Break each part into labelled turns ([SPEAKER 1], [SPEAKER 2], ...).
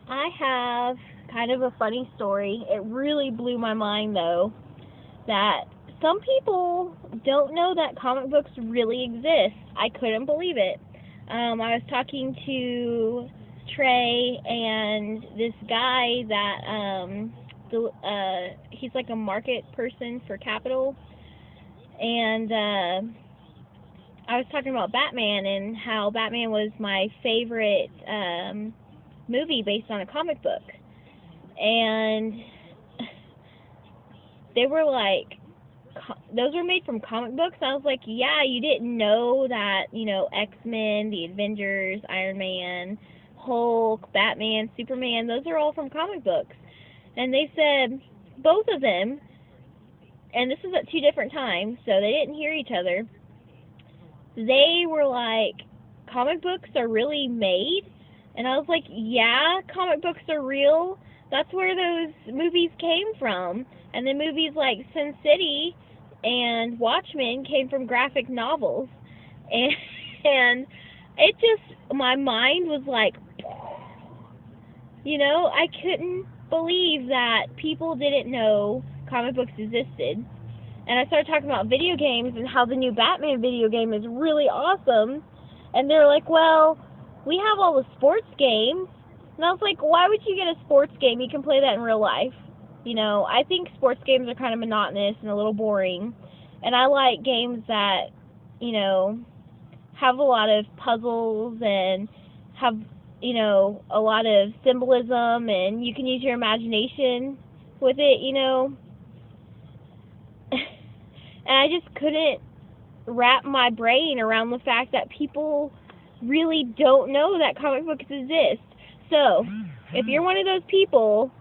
[SPEAKER 1] I have kind of a funny story. It really blew my mind, though, that some people don't know that comic books really exist. I couldn't believe it. I was talking to Trey and this guy that he's like a market person for Capital, and I was talking about Batman and how Batman was my favorite movie based on a comic book. And they were like, those were made from comic books. I was like, yeah, you didn't know that, X-Men, the Avengers, Iron Man, Hulk, Batman, Superman, those are all from comic books. And they said both of them, and this is at two different times, so they didn't hear each other. They were like, comic books are really made? And I was like, yeah, comic books are real. That's where those movies came from. And then movies like Sin City and Watchmen came from graphic novels. And it just, my mind was like, I couldn't believe that people didn't know comic books existed. And I started talking about video games and how the new Batman video game is really awesome. And they're like, well, we have all the sports games. And I was like, why would you get a sports game? You can play that in real life. I think sports games are kind of monotonous and a little boring. And I like games that, have a lot of puzzles and have, a lot of symbolism, and you can use your imagination with it, And I just couldn't wrap my brain around the fact that people really don't know that comic books exist. So, if you're one of those people,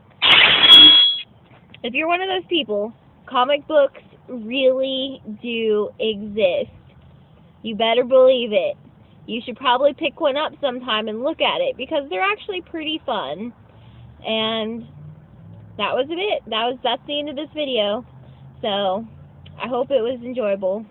[SPEAKER 1] comic books really do exist. You better believe it. You should probably pick one up sometime and look at it, because they're actually pretty fun. And that was it. That's the end of this video. So, I hope it was enjoyable.